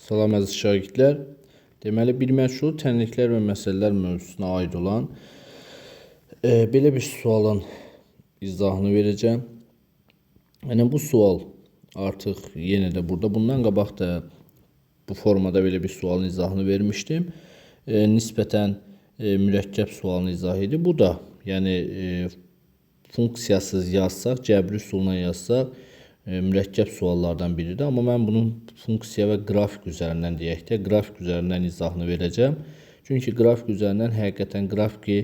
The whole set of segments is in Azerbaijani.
Salam əziz şagirdlər. Deməli, bir məşğul tənliklər və məsələlər mövzusuna aid olan belə bir sualın izahını verəcəm. Yəni, bu sual artıq yenə də burada, bundan qabaq da bu formada belə bir sualın izahını vermişdim. Nisbətən mürəkkəb sualın izahı idi. Bu da, yəni funksiyasız yazsaq, cəbri üsulla yazsaq, mürəkkəb suallardan biridir. Amma mən bunun funksiya və qrafik üzərindən deyək də, qrafik üzərindən izahını verəcəm. Çünki qrafik üzərindən həqiqətən qrafiki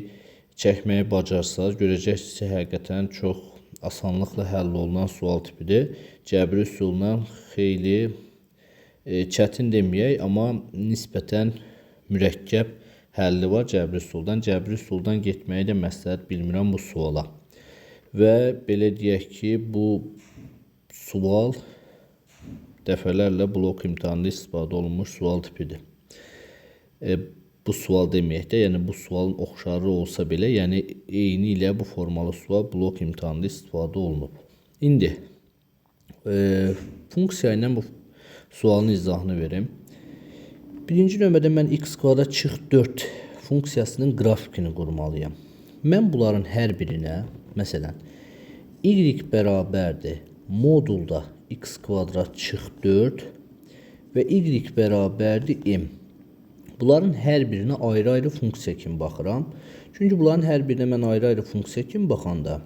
çəkməyi bacarsaz, görəcəksiniz ki, həqiqətən çox asanlıqla həll olunan sual tipidir. Cəbri üsulla xeyli çətin deməyək, amma nisbətən mürəkkəb həlli var cəbri üsuldan. Cəbri üsuldan getməyi də məsləhət bilmirəm bu suala. Və belə deyək ki, bu sual dəfələrlə blok imtahanında istifadə olunmuş sual tipidir. Bu sual deməyək də, yəni bu sualın oxşarı olsa belə, yəni eyni ilə bu formalı sual blok imtahanında istifadə olunub. İndi funksiya ilə bu sualın izahını verim. Birinci növbədə mən x kvadrat çıx 4 funksiyasının qrafikini qurmalıyam. Mən bunların hər birinə, məsələn, y bərabərdir modulda x kvadrat çıx 4 və y bərabərdir m. Bunların hər birinə ayrı-ayrı funksiya kimi baxıram. Çünki bunların hər birinə mən ayrı-ayrı funksiya kimi baxanda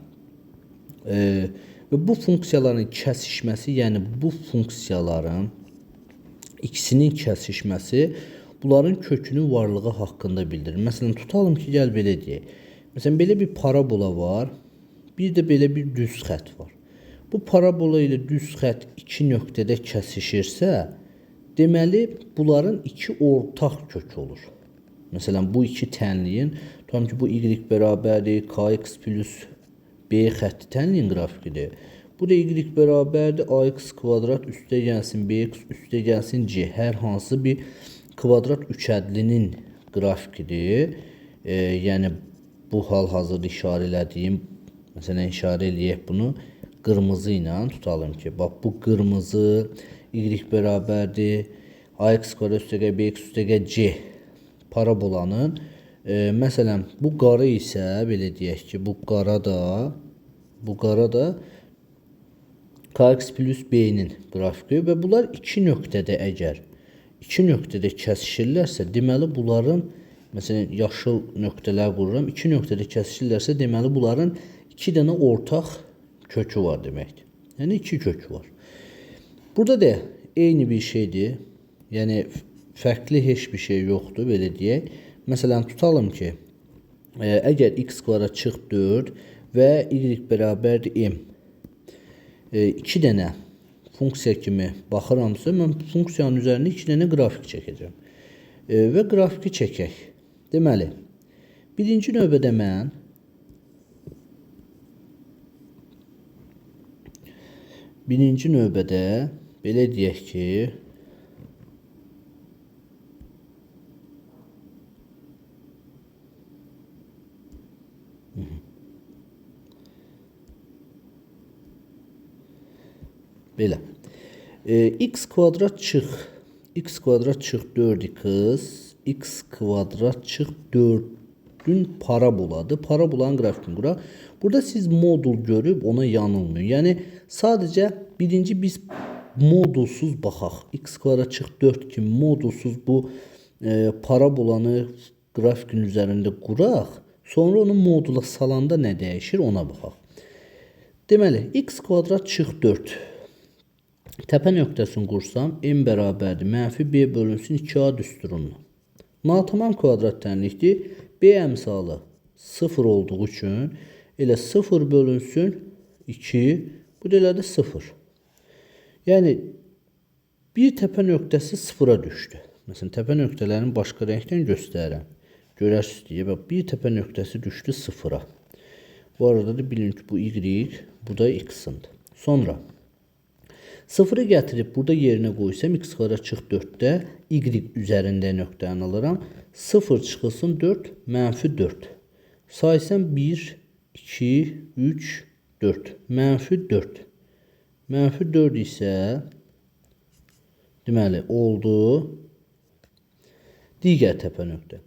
və bu funksiyaların kəsişməsi, yəni bu funksiyaların ikisinin kəsişməsi bunların kökünün varlığı haqqında bildirir. Məsələn, tutalım ki, gəl belə deyək. Məsələn, belə bir parabola var, bir də belə bir düz xət var. Bu parabola ilə düz xət iki nöqtədə kəsişirsə, deməli, bunların iki ortaq kökü olur. Məsələn, bu iki tənliyin, tutalım ki, bu y bərabərdir, kx plus b xətti tənliyin qrafikidir. Bu da y bərabərdir, ax kvadrat üstə gəlsin, bx üstə gəlsin, c. Hər hansı bir kvadrat üçədlinin qrafikidir. Yəni, bu hal-hazırda işarə elədiyim, məsələn, işarə eləyək bunu qırmızı ilə, tutalım ki, bax, bu qırmızı y bərabərdir, ax kvadrat üstə gəl, bx üstə gəl, c parabolanın, məsələn, bu qara isə, belə deyək ki, bu qara da kx plus b-nin qrafiki və bunlar iki nöqtədə əgər iki nöqtədə kəsişirlərsə, deməli bunların, məsələn, yaşıl nöqtələr qururam, iki nöqtədə kəsişirlərsə, deməli bunların iki dənə ortaq kökü var deməkdir. Yəni, iki kökü var. Burada da eyni bir şeydir. Yəni, fərqli heç bir şey yoxdur, belə deyək. Məsələn, tutalım ki, əgər x kvadrat çıx 4 və y bərabərdir m. İki dənə funksiya kimi baxıramsa, mən funksiyanın üzərində iki dənə qrafik çəkəcəm. Və qrafiki çəkək. Deməli, birinci növbədə mən belə deyək ki, belə x kvadrat çıx 4x, x kvadrat çıx 4-ün paraboladır. Parabolanın qrafikini quraq. Burada siz modul görüb ona yanılmayın. Yəni, sadəcə birinci biz modulsuz baxaq. X kvadrat çıx 4 kimi modulsuz bu parabolanı grafikin üzərində quraq. Sonra onu modula salanda nə dəyişir ona baxaq. Deməli, x kvadrat çıx 4. Təpə nöqtəsini qursam, m bərabərdir. Mənfi b bölünsün 2a düsturundan. Natamam kvadrat tənlikdir. B əmsalı 0 olduğu üçün elə 0 bölünsün 2, bu da elə də 0. Yəni, bir təpə nöqtəsi 0-a düşdü. Məsələn, təpə nöqtələrini başqa rəngdən göstərirəm. Görərsiniz deyə, bir təpə nöqtəsi düşdü 0-a. Bu arada da bilin ki, bu y, bu da x-indir. Sonra 0-ı gətirib burada yerinə qoysam, x kvadrat çıx 4-də y üzərində nöqtəni alıram. 0 çıxılsın 4, mənfi 4. Saysam 1, 2, 3, 4. Mənfi 4. Mənfi 4 isə Deməli, oldu. Digər təpə nöqtə.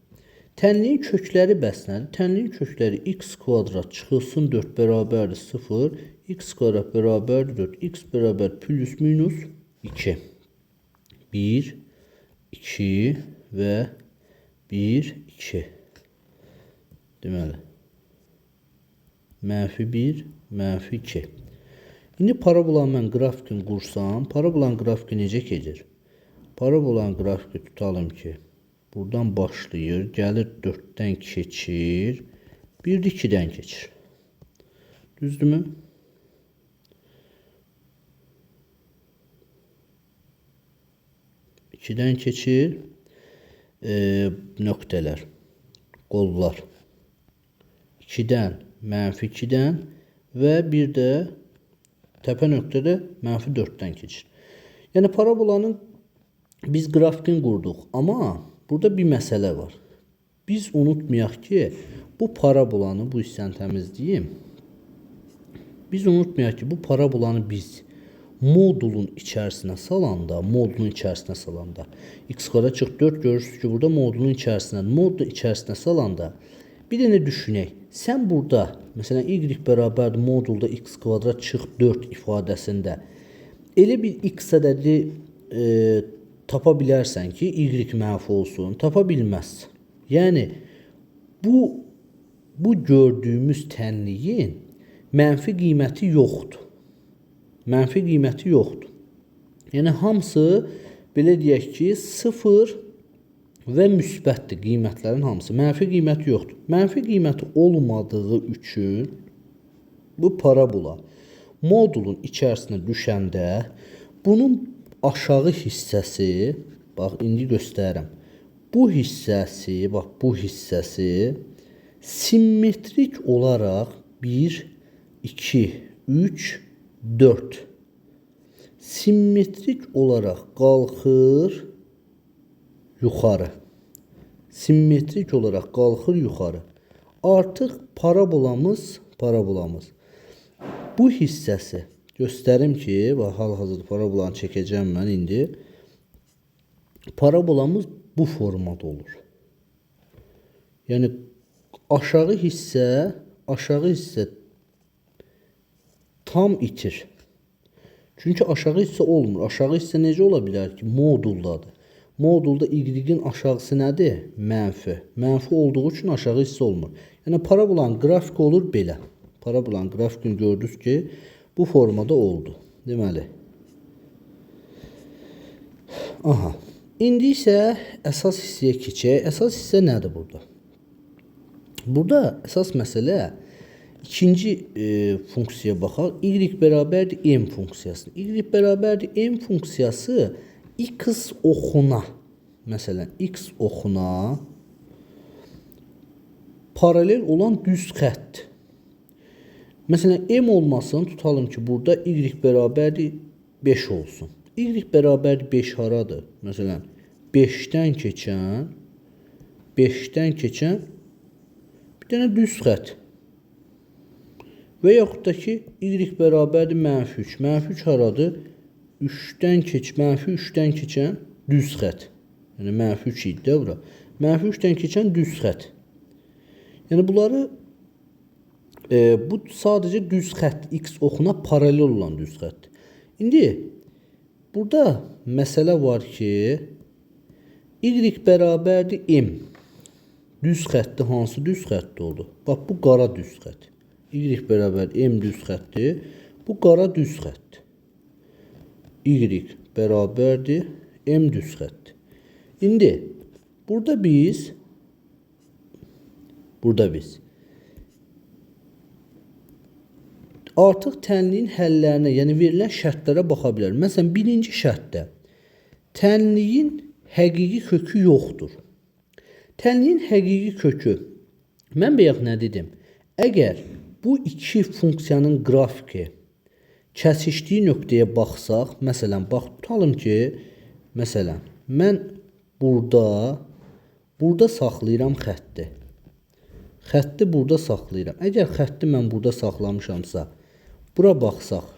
Tənliyin kökləri bəs nədir? Tənliyin kökləri x kvadrat çıxılsın 4 bərabərdir 0. X kvadrat bərabərdir 4. X bərabər plus minus 2. 1, 2 və 1, 2. Deməli, -1, -2. İndi parabolanın mən qrafikini qursam, parabolanın qrafiki necə keçir? Parabolanın qrafiki tutalım ki, buradan başlayır, gəlir 4-dən keçir, bir də 2-dən keçir. Düzdürmü? İkidən keçir, nöqtələr, qollar. 2-dən, -2-dən və bir də təpə nöqtədə -4-dən keçir. Yəni parabolanın biz qrafikini qurduq, amma burada bir məsələ var. Biz unutmayaq ki, bu parabolanı, bu hissəni təmizləyim. Biz unutmayaq ki, bu parabolanı biz modulun içərisinə salanda, x kvadrat çıx 4 görürsünüz ki, burada modulun içərisinə salanda, bir dənə düşünək. Sən burada, məsələn, y bərabərdir modulda x kvadrat çıx 4 ifadəsində elə bir x ədədi tapa bilərsən ki, y mənfi olsun, tapa bilməzsən. Yəni, bu gördüyümüz tənliyin mənfi qiyməti yoxdur. Mənfi qiyməti yoxdur. Yəni, hamısı, belə deyək ki, 0 və müsbətdir qiymətlərin hamısı. Mənfi qiyməti yoxdur. Mənfi qiyməti olmadığı üçün bu parabola modulun içərisinə düşəndə bunun aşağı hissəsi, bax, indi göstərirəm. Bu hissəsi simmetrik olaraq 1, 2, 3, 4 simmetrik olaraq qalxır yuxarı. Simmetrik olaraq qalxır yuxarı. Artıq parabolamız bu hissəsi göstərim ki, hal-hazırda parabolanı çəkəcəm mən indi. Parabolamız bu formada olur. Yəni aşağı hissə tam itir. Çünki aşağı hissə olmur. Aşağı hissə necə ola bilər ki, moduldadır. Modulda y-in aşağısı nədir? Mənfi. Mənfi olduğu üçün aşağı hissə olmur. Yəni parabolanın qrafiki olur belə. Parabolanın qrafikini gördünüz ki, bu formada oldu. Deməli. Aha. İndi isə əsas hissəyə keçək. Əsas hissə nədir burada? Burada əsas məsələ ikinci funksiyaya baxaq. Y bərabərdir m funksiyası. Y bərabərdir m funksiyası x oxuna, məsələn, x oxuna paralel olan düz xətt. Məsələn, m olmasın, tutalım ki, burada y bərabərdir 5 olsun. Y bərabərdir 5 haradır? Məsələn, 5-dən keçən bir dənə düz xətt. Və yaxud da ki, y bərabərdir -3. -3 haradır? -3-dən keçən düz xətt. Yəni, -3 idi də bura. -3-dən keçən düz xətt. Yəni, bunları, bu sadəcə düz xətt, x oxuna paralel olan düz xətt. İndi, burada məsələ var ki, y bərabərdir m. Düz xətti hansı düz xətti oldu? Bax, bu qara düz xətt. Y bərabər m düz xəttdir. Bu qara düz xəttdir. Y bərabərdir m düz xəttdir. İndi burada biz artıq tənliyin həllərinə, yəni verilən şərtlərə baxa bilər. Məsələn, birinci şərtdə tənliyin həqiqi kökü yoxdur. Tənliyin həqiqi kökü, mən bayaq nə dedim? Əgər bu iki funksiyanın qrafiki kəsişdiyi nöqtəyə baxsaq, məsələn, tutalım ki, məsələn, mən burada saxlayıram xətti. Xətti burada saxlayıram. Əgər xətti mən burada saxlamışamsa, bura baxsaq,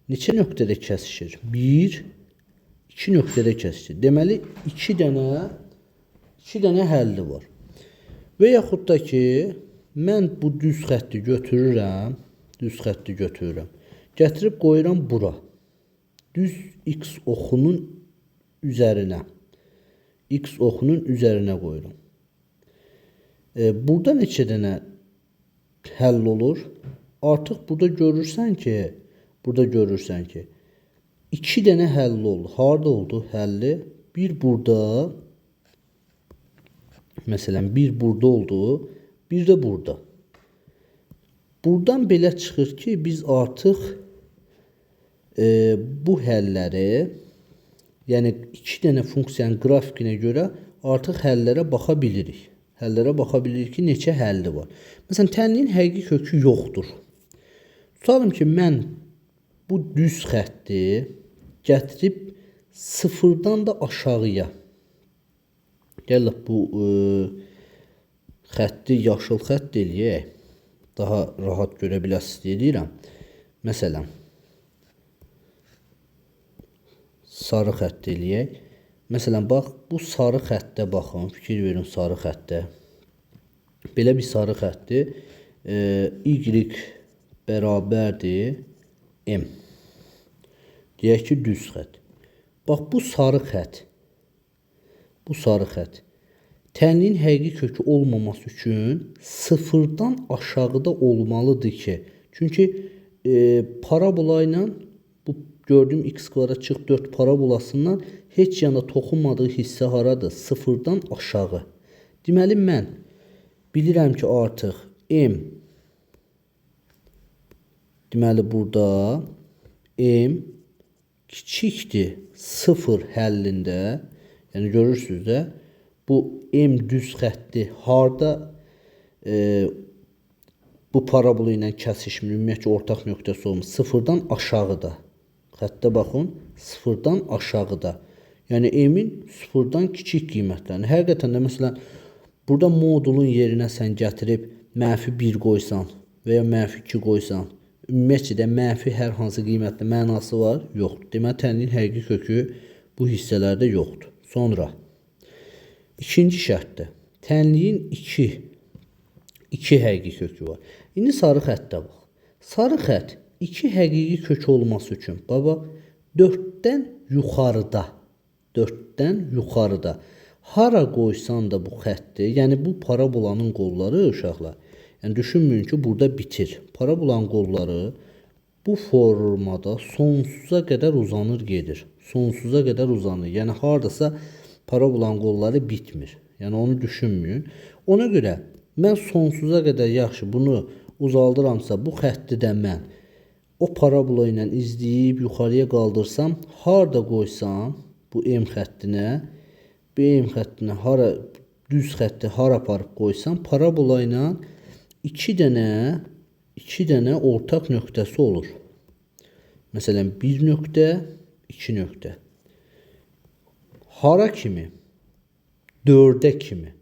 neçə nöqtədə kəsişir? 1, 2 nöqtədə kəsişdi. Deməli 2 dənə həlli var. Və yaxud da ki, mən bu düz xətti götürürəm, gətirib qoyuram bura. Düz x oxunun üzərinə. X oxunun üzərinə qoyuram. Burada neçə dənə həll olur? Artıq burada görürsən ki, 2 dənə həlli oldu. Harda oldu həlli? Bir burada, məsələn, bir burada oldu, bir də burada. Buradan belə çıxır ki, biz artıq bu həlləri, yəni 2 dənə funksiyanın qrafikinə görə artıq həllərə baxa bilirik. Ki, neçə həlli var. Məsələn, tənliyin həqiqi kökü yoxdur. Tutalım ki, mən bu düz xətti gətirib sıfırdan da aşağıya. Gələk bu xətti yaşıl xətt eləyək. Daha rahat görə biləsiniz deyirəm. Məsələn, sarı xətt eləyək. Məsələn, bax, bu sarı xəttə baxın, fikir verin sarı xəttə. Belə bir sarı xətti y bərabərdir m. Deyək ki, düz xətt. Bax, bu sarı xətt tənliyin həqiqi kökü olmaması üçün sıfırdan aşağıda olmalıdır ki, çünki parabola ilə bu gördüyüm x kvadrat çıx 4 parabolasından heç yana toxunmadığı hissə haradır? Sıfırdan aşağı. Deməli, mən bilirəm ki, artıq m, deməli, burada m kiçikdir 0 həllində, yəni görürsünüz də, bu m düz xətti harda bu parabola ilə kəsişmir, ümumiyyətlə ortaq nöqtəsi olmuş, sıfırdan aşağıda. Xəttə baxın, sıfırdan aşağıda. Yəni m-in sıfırdan kiçik qiymətlərini. Həqiqətən də məsələn, burada modulun yerinə sən gətirib -1 qoysan və ya -2 qoysan, ümumiyyətlə mənfi hər hansı qiymətli mənası var? Yoxdur. Deməli, tənliyin həqiqi kökü bu hissələrdə yoxdur. Sonra, ikinci şərtdə, tənliyin 2 həqiqi kökü var. İndi sarı xəttə bax. Sarı xətt 2 həqiqi kök olması üçün, baba, 4-dən yuxarıda. Hara qoysan da bu xətti, yəni bu parabolanın qolları uşaqlar, yəni düşünməyin ki, burada bitir. Parabolanın qolları bu formada sonsuza qədər uzanır, gedir. Yəni haradasa parabolanın qolları bitmir. Yəni onu düşünməyin. Ona görə mən sonsuza qədər yaxşı bunu uzaldıramsa, bu xətti də mən o parabola ilə izləyib yuxarıya qaldırsam, harda qoysam bu m xəttinə, hara düz xətti hara aparıb qoysam, parabola ilə 2 dənə ortaq nöqtəsi olur. Məsələn, 1 nöqtə, 2 nöqtə. Hara kimi? 4-ə kimi.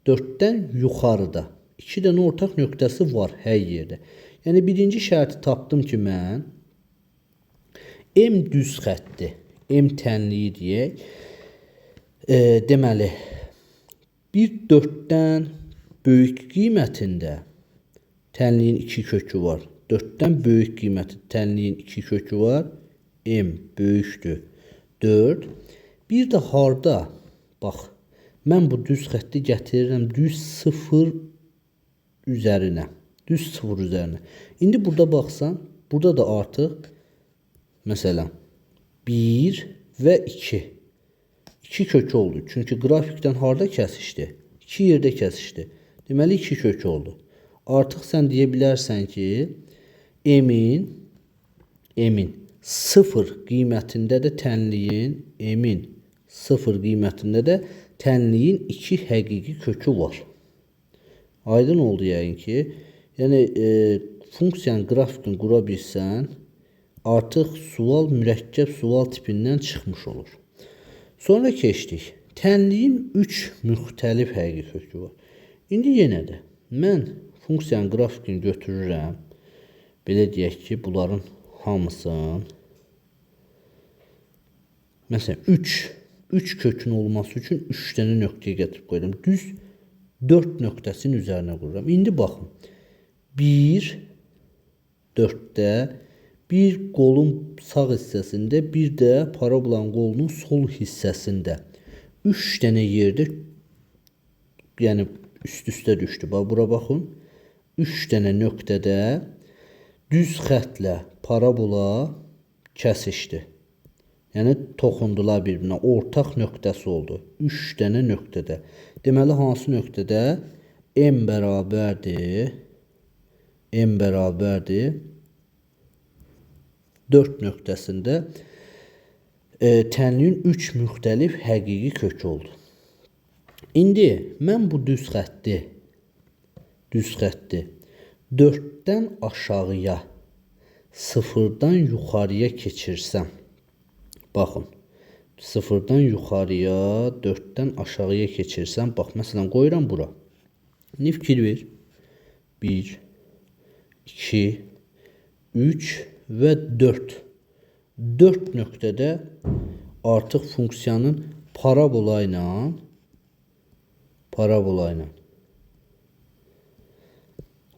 4-dən yuxarıda. 2 dənə ortaq nöqtəsi var hər yerdə. Yəni, birinci şərti tapdım ki, mən m düz xətti, m tənliyi deyək. Deməli, 4-dən böyük qiymətində tənliyin 2 kökü var. 4-dən böyük qiyməti tənliyin 2 kökü var. M böyükdür 4. Bir də harda, bax, mən bu düz xətti gətirirəm düz 0 üzərinə. İndi burada baxsan, burada da artıq, məsələn, 1 və 2. 2 kökü oldu. Çünki qrafikdən harda kəsişdi? 2 yerdə kəsişdi. Deməli, 2 kökü oldu. Artıq sən deyə bilərsən ki, m-in 0 qiymətində də tənliyin 2 həqiqi kökü var. Aydın oldu yəqin ki, yəni funksiyanın qrafikini qura bilsən, artıq sual mürəkkəb sual tipindən çıxmış olur. Sonra keçdik. Tənliyin 3 müxtəlif həqiqi kökü var. İndi yenə də mən funksiyanın qrafikini götürürəm. Belə deyək ki, bunların hamısını Məsələn 3 kökün olması üçün 3 dənə nöqtəyə gətirib qoyuram. Düz 4 nöqtəsinin üzərinə qururam. İndi baxın. 1 4-də, bir qolun sağ hissəsində, bir də parabolanın qolunun sol hissəsində 3 dənə yerdə, yəni üst-üstə düşdü. Bax bura baxın. 3 dənə nöqtədə düz xəttlə parabola kəsişdi. Yəni toxundular bir-birinə. Ortaq nöqtəsi oldu. 3 dənə nöqtədə. Deməli hansı nöqtədə m bərabərdir? M bərabərdir 4 nöqtəsində tənliyin 3 müxtəlif həqiqi kökü oldu. İndi mən bu düz xətti 4-dən aşağıya, 0-dan yuxarıya keçirsəm, baxın, 0-dan yuxarıya, 4-dən aşağıya keçirsəm, bax, məsələn, qoyuram bura. İndi fikir ver. 1, 2, 3 və 4. 4 nöqtədə artıq funksiyanın parabola ilə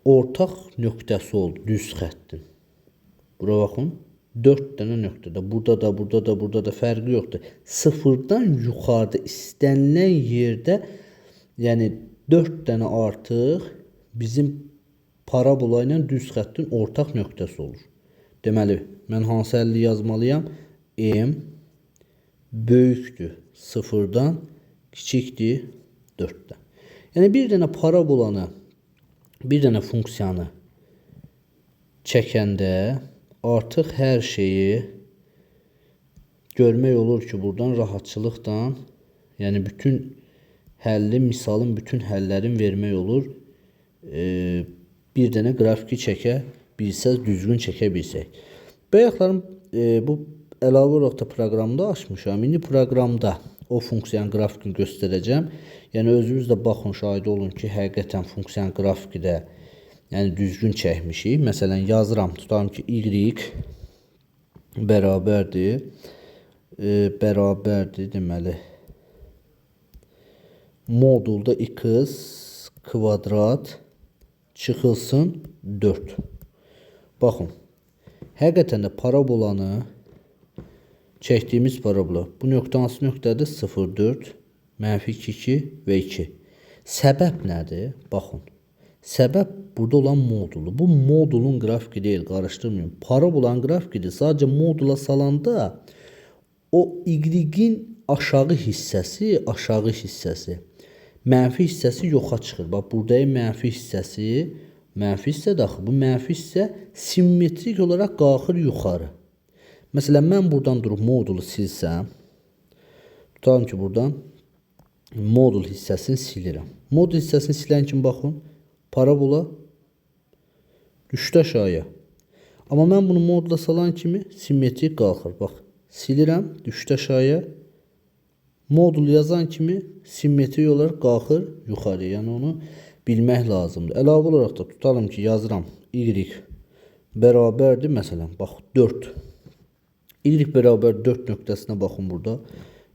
ortaq nöqtəsi oldu düz xəttin. Bura baxın. 4 dənə nöqtədə. Burada da fərqi yoxdur. 0-dan yuxarıda istənilən yerdə, yəni 4 dənə artıq bizim parabola ilə düz xəttin ortaq nöqtəsi olur. Deməli, mən hansı əlli yazmalıyam? M böyükdür 0-dan, kiçikdir 4-dən. Yəni bir dənə parabolanı, bir dənə funksiyanı çəkəndə artıq hər şeyi görmək olur ki, buradan rahatçılıqla, yəni bütün həlli, misalın bütün həllərin vermək olur. Bir dənə qrafiki çəkə bilsəz, düzgün çəkə bilsək. Bayaqlarım bu əlavə olaraq da proqramda açmışam. İndi proqramda o funksiyanın qrafikini göstərəcəm. Yəni özünüz də baxın, şahid olun ki, həqiqətən funksiyanın qrafiki də yəni düzgün çəkmişik. Məsələn, yazıram, tutalım ki, y bərabərdir. Deməli, modulda x kvadrat çıxılsın 4. Baxın, həqiqətən də parabolanı çəkdiyimiz parabola. Bu nöqtə hansı nöqtədir? 0, 4, -2, 2 və 2. Səbəb nədir? Baxın. Səbəb burada olan modulu. Bu modulun qrafiki deyil, qarışdırmayın. Parabolanın grafikidir. Sadəcə modula salanda o y-in aşağı hissəsi, mənfi hissəsi yoxa çıxır. Bax, buradakı mənfi hissədir axı. Bu mənfi hissə simmetrik olaraq qalxır yuxarı. Məsələn, mən buradan durub modulu silsəm, tutalım ki, buradan modul hissəsini silirəm. Modul hissəsini silən kimi baxın, parabola düşdü aşağıya. Amma mən bunu modula salan kimi simmetrik qalxır. Bax, silirəm, düşdü aşağıya. Modul yazan kimi simmetrik olaraq qalxır yuxarıya. Yəni onu bilmək lazımdır. Əlavə olaraq da tutalım ki, yazıram y bərabərdir, məsələn, bax 4. Y bərabər 4 nöqtəsinə baxın burada.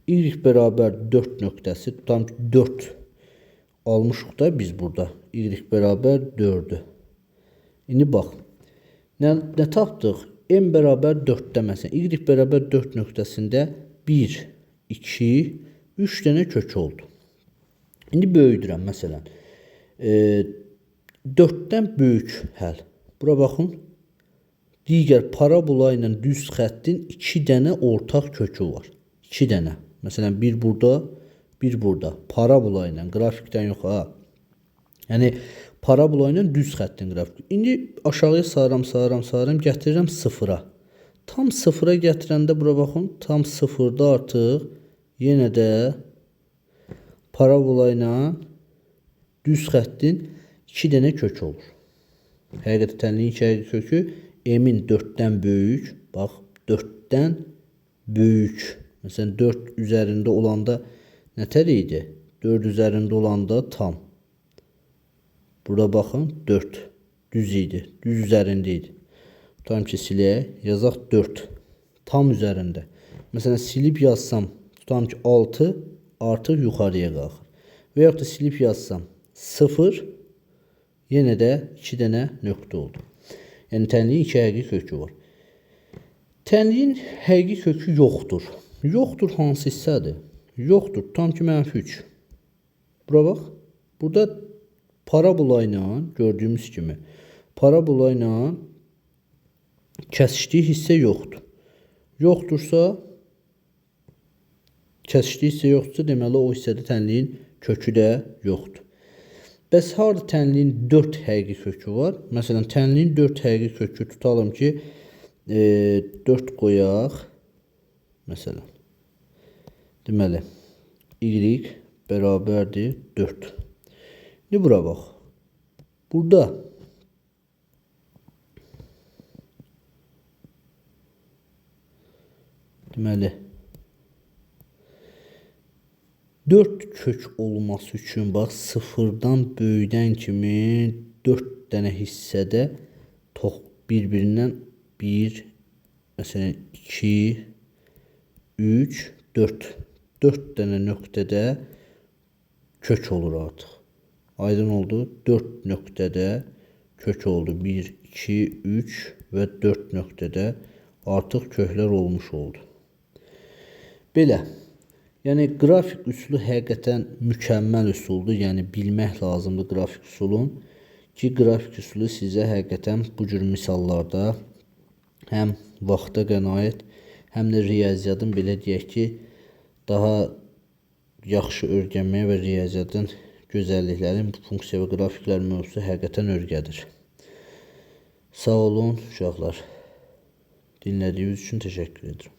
Y bərabər 4 nöqtəsi, tutalım ki, 4 almışıq da biz burada. Y bərabər 4-dür. İndi bax, nə tapdıq? M bərabər 4-də məsələn, Y bərabər 4 nöqtəsində 1, 2, 3 dənə kök oldu. İndi böyüdürəm, məsələn. 4-dən böyük həll. Bura baxın. Digər parabola ilə düz xəttin 2 dənə ortaq kökü var. 2 dənə. Məsələn, bir burada, bir burada. Parabola ilə, qrafikdən yox ha. Yəni, parabola ilə düz xəttin qrafiki. İndi aşağıya sarıram, gətirirəm 0-a. Tam 0-a gətirəndə bura baxın, tam 0-da artıq yenə də parabola ilə düz xəttin 2 dənə kök olur. Həqiqətənliyin həqiqi kökü m-in 4-dən böyük, bax 4-dən böyük. Məsələn 4 üzərində olanda nətər idi? 4 üzərində olanda tam. Burada baxın 4 düz idi, düz üzərində idi. Tutalım ki, silək, yazaq 4 tam üzərində. Məsələn, silib yazsam, tutalım ki 6 artıq yuxarıya qalxır. Və yaxud da silib yazsam 0, yenə də 2 dənə nöqtə oldu. Yəni tənliyin 2 həqiqi kökü var. Tənliyin həqiqi kökü yoxdur. Yoxdur hansı hissədir? Yoxdur. Tutam ki -3. Bura bax. Burada parabola ilə gördüyümüz kimi parabola ilə kəsişdiyi hissə yoxdur. Yoxdursa, kəsişdiyi hissə yoxdursa, deməli o hissədə tənliyin kökü də yoxdur. Bəs harda tənliyin 4 həqiqi kökü var? Məsələn, tənliyin 4 həqiqi kökü tutalım ki 4 qoyaq. Məsələn, deməli y bərabərdir 4. İndi bura bax. Burada deməli 4 kök olması üçün bax 0-dan böyüdən kimi 4 dənə hissədə bir-birindən 1, məsələn 2, 3, 4. 4 dənə nöqtədə kök olur artıq. Aydın oldu. 4 nöqtədə kök oldu. 1, 2, 3 və 4 nöqtədə artıq köklər olmuş oldu. Belə. Yəni qrafik üsulu həqiqətən mükəmməl üsuldur. Yəni bilmək lazımdır qrafik üsulun ki, qrafik üsulu sizə həqiqətən bu cür misallarda həm vaxta qənaət, həm də riyaziyyatın belə deyək ki, daha yaxşı öyrənməyə və riyaziyyatın gözəlliklərin funksiya və qrafiklər mövzusu həqiqətən öyrədir. Sağ olun uşaqlar. Dinlədiyiniz üçün təşəkkür edirəm.